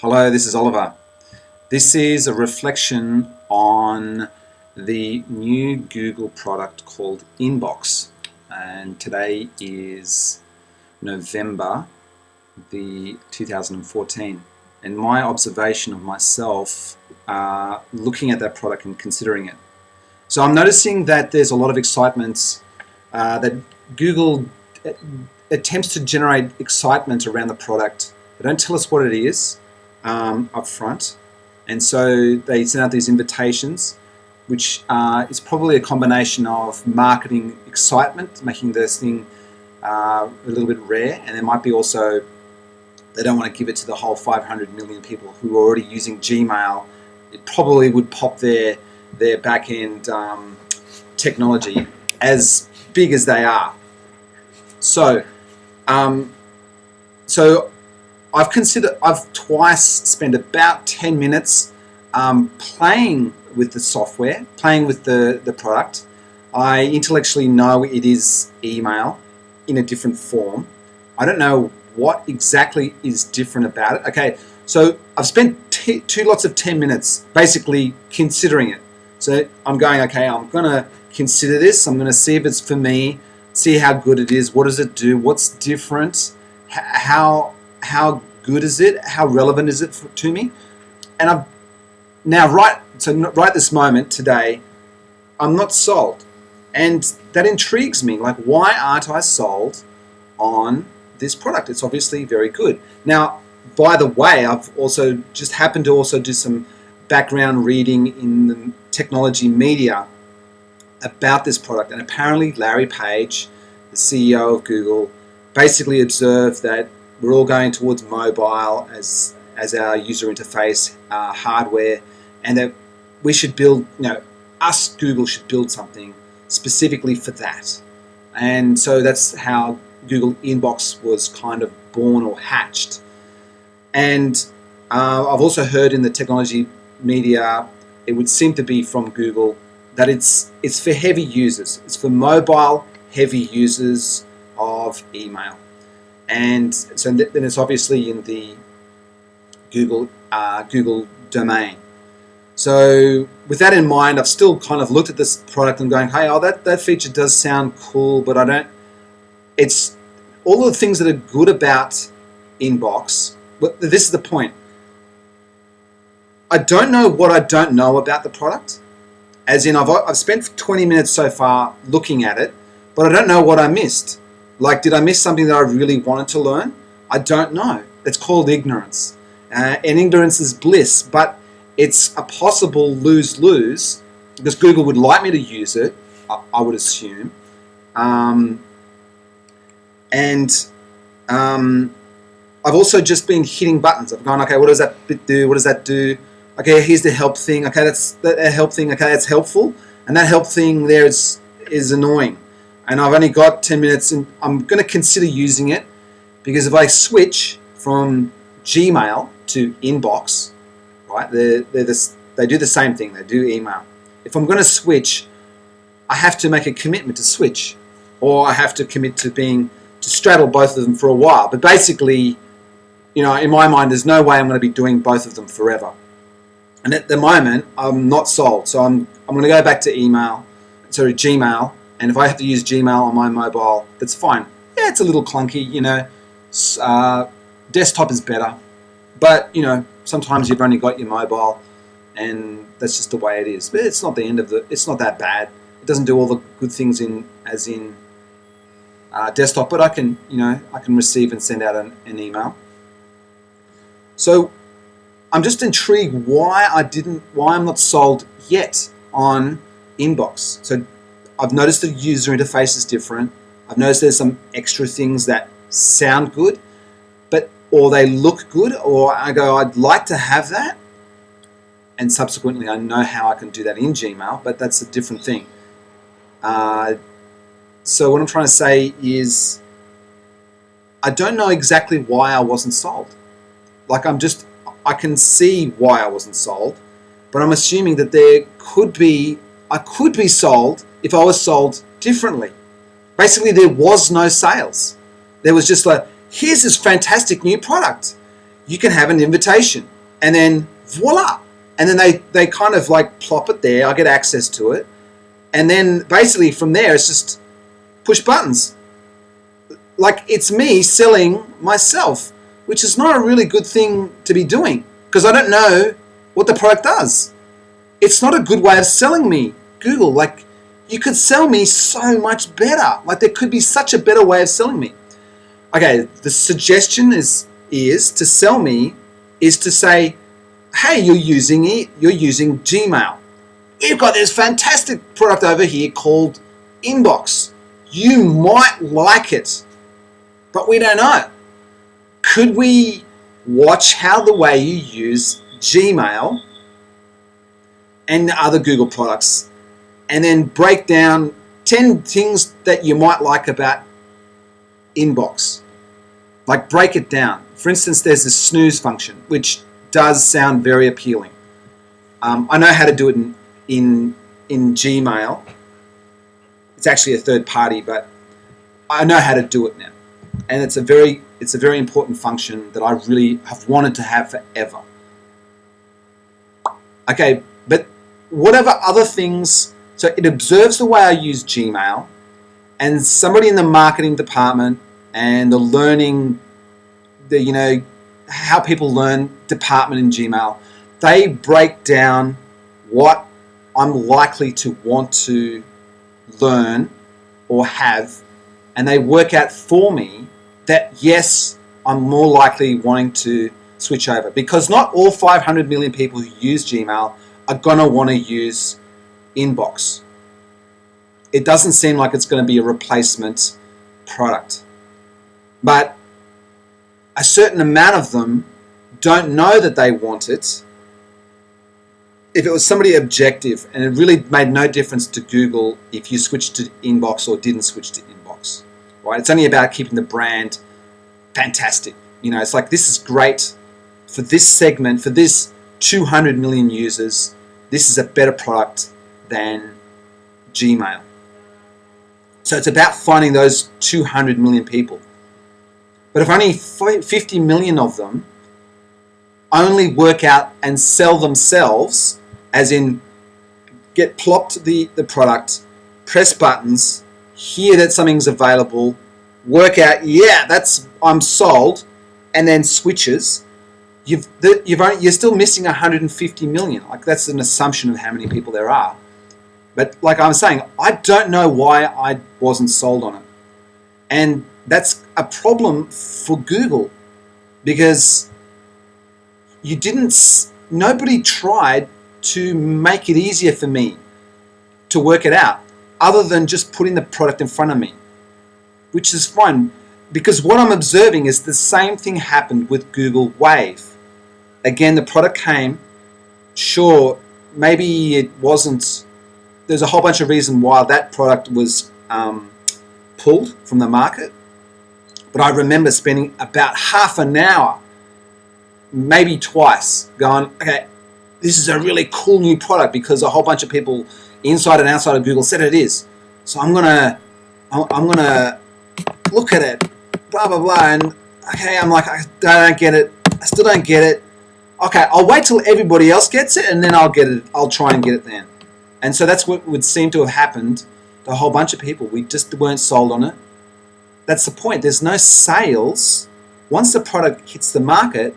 Hello, this is Oliver. This is a reflection on the new Google product called Inbox. And today is November the 2014. And my observation of myself looking at that product and considering it. So I'm noticing that there's a lot of excitement that Google attempts to generate excitement around the product. They don't tell us what it is up front, and so they send out these invitations, which is probably a combination of marketing excitement, making this thing a little bit rare, and there might be also they don't want to give it to the whole 500 million people who are already using Gmail. It probably would pop their back-end technology as big as they are. So I've twice spent about 10 minutes playing with the software, playing with the product. I intellectually know it is email in a different form. I don't know what exactly is different about it. Okay, so I've spent two lots of 10 minutes basically considering it. So I'm going, okay, I'm going to consider this. I'm going to see if it's for me, see how good it is, what does it do, what's different, how good is it, how relevant is it to me. And I've now right this moment today, I'm not sold, and that intrigues me. Like, why aren't I sold on this product? It's obviously very good. Now, by the way, I've also just happened to also do some background reading in the technology media about this product, and apparently Larry Page, the CEO of Google, basically observed that we're all going towards mobile as our user interface hardware, and that we should build, Google should build something specifically for that. And so that's how Google Inbox was kind of born or hatched. And I've also heard in the technology media, it would seem to be from Google, that it's for heavy users. It's for mobile heavy users of email. And so then it's obviously in the Google domain. So with that in mind, I've still kind of looked at this product and going, hey, that feature does sound cool, but it's all of the things that are good about Inbox. But this is the point. I don't know what I don't know about the product. As in, I've spent 20 minutes so far looking at it, but I don't know what I missed. Like, did I miss something that I really wanted to learn? I don't know. It's called ignorance. And ignorance is bliss, but it's a possible lose-lose, because Google would like me to use it, I would assume. I've also just been hitting buttons. I've gone, okay, what does that bit do? What does that do? Okay, here's the help thing. Okay, that's the help thing. Okay, that's helpful. And that help thing there is annoying. And I've only got 10 minutes, and I'm going to consider using it, because if I switch from Gmail to Inbox, right, they do the same thing. They do email. If I'm going to switch, I have to make a commitment to switch, or I have to commit to straddle both of them for a while. But basically, in my mind, there's no way I'm going to be doing both of them forever. And at the moment, I'm not sold. So I'm going to go back to Gmail. And if I have to use Gmail on my mobile, that's fine. Yeah, it's a little clunky, desktop is better. But, sometimes you've only got your mobile, and that's just the way it is. But it's not the end of it's not that bad. It doesn't do all the good things as in desktop, but I can receive and send out an email. So I'm just intrigued why I'm not sold yet on Inbox. So I've noticed the user interface is different. I've noticed there's some extra things that sound good, or they look good, or I go, I'd like to have that. And subsequently, I know how I can do that in Gmail, but that's a different thing. So what I'm trying to say is, I don't know exactly why I wasn't sold. Like, I can see why I wasn't sold, but I'm assuming that I could be sold if I was sold differently. Basically, there was no sales. There was just like, here's this fantastic new product. you can have an invitation, and then voila, and then they kind of like plop it there. I get access to it, and then basically from there it's just push buttons. Like, it's me selling myself, which is not a really good thing to be doing because I don't know what the product does. It's not a good way of selling me, Google. Like, you could sell me so much better. Like, there could be such a better way of selling me. Okay, the suggestion is to sell me is to say, hey, you're using Gmail. We've got this fantastic product over here called Inbox. You might like it, but we don't know. Could we watch how the way you use Gmail and other Google products, and then break down 10 things that you might like about Inbox? Like, break it down. For instance, there's this snooze function, which does sound very appealing. I know how to do it in Gmail. It's actually a third party, but I know how to do it now. And it's a very important function that I really have wanted to have forever. Okay, but whatever other things, so it observes the way I use Gmail, and somebody in the marketing department and the learning, how people learn department in Gmail, they break down what I'm likely to want to learn or have, and they work out for me that yes, I'm more likely wanting to switch over, because not all 500 million people who use Gmail are going to want to use Inbox. It doesn't seem like it's going to be a replacement product. But a certain amount of them don't know that they want it. If it was somebody objective, and it really made no difference to Google if you switched to Inbox or didn't switch to Inbox, right? It's only about keeping the brand fantastic. It's like, this is great for this segment, for this 200 million users. This is a better product than Gmail. So it's about finding those 200 million people. But if only 50 million of them only work out and sell themselves, as in get plopped the product, press buttons, hear that something's available, work out, I'm sold, and then switches, you're still missing 150 million. Like, that's an assumption of how many people there are. But like I'm saying, I don't know why I wasn't sold on it. And that's a problem for Google, because nobody tried to make it easier for me to work it out, other than just putting the product in front of me, which is fine, because what I'm observing is the same thing happened with Google Wave. Again, the product came, sure, maybe it wasn't, there's a whole bunch of reasons why that product was pulled from the market, but I remember spending about half an hour, maybe twice, going, okay, this is a really cool new product because a whole bunch of people inside and outside of Google said it is. So I'm gonna look at it, blah blah blah, and okay, I'm like, I don't get it. I still don't get it. Okay, I'll wait till everybody else gets it, and then I'll get it. I'll try and get it then. And so that's what would seem to have happened to a whole bunch of people. We just weren't sold on it. That's the point. There's no sales. Once the product hits the market,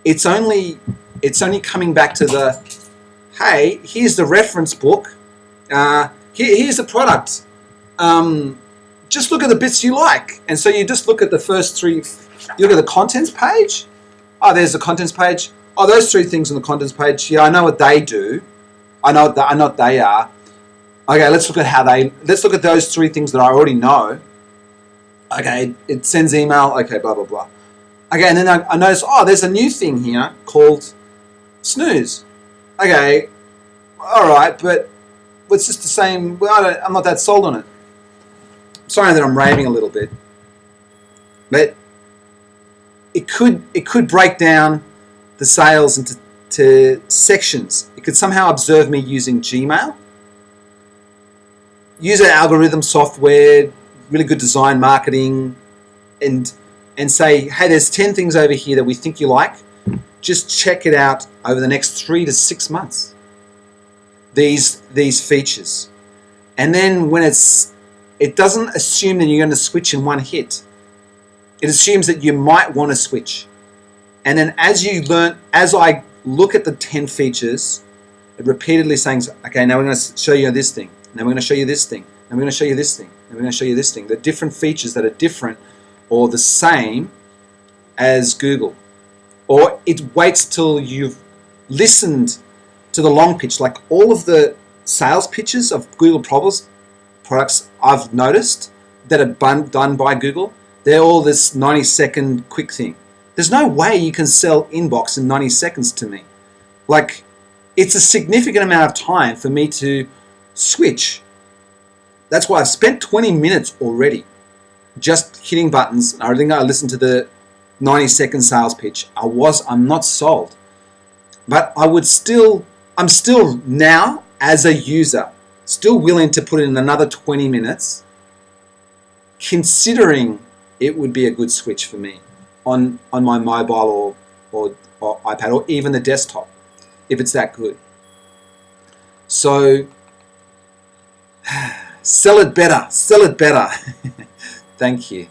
it's only coming back to the, hey, here's the reference book. Here's the product. Just look at the bits you like. And so you just look at the first three. You look at the contents page. Oh, there's the contents page. Oh, those three things on the contents page. Yeah, I know what they do. I know what they are. Okay, let's look at those three things that I already know. Okay, it sends email. Okay, blah, blah, blah. Okay, and then I notice, oh, there's a new thing here called Snooze. Okay, all right, but it's just the same. Well, I'm not that sold on it. Sorry that I'm raving a little bit, but it could break down the sales into sections. It could somehow observe me using Gmail, use an algorithm software, really good design, marketing, and and say, hey, there's 10 things over here that we think you like. Just check it out over the next 3 to 6 months. These features. And then when it doesn't assume that you're going to switch in one hit. It assumes that you might want to switch. And then as I look at the 10 features, it repeatedly saying, okay, now we're going to show you this thing. Now we're going to show you this thing. And we're going to show you this thing. And we're going to show you this thing. The different features that are different or the same as Google. Or it waits till you've listened to the long pitch. Like all of the sales pitches of Google products I've noticed that are done by Google, they're all this 90-second quick thing. There's no way you can sell Inbox in 90 seconds to me. Like, it's a significant amount of time for me to switch. That's why I've spent 20 minutes already just hitting buttons. I think I listened to the 90-second sales pitch. I'm not sold. But I'm still now, as a user, still willing to put in another 20 minutes, considering it would be a good switch for me on my mobile or iPad or even the desktop, if it's that good. So, sell it better. Thank you.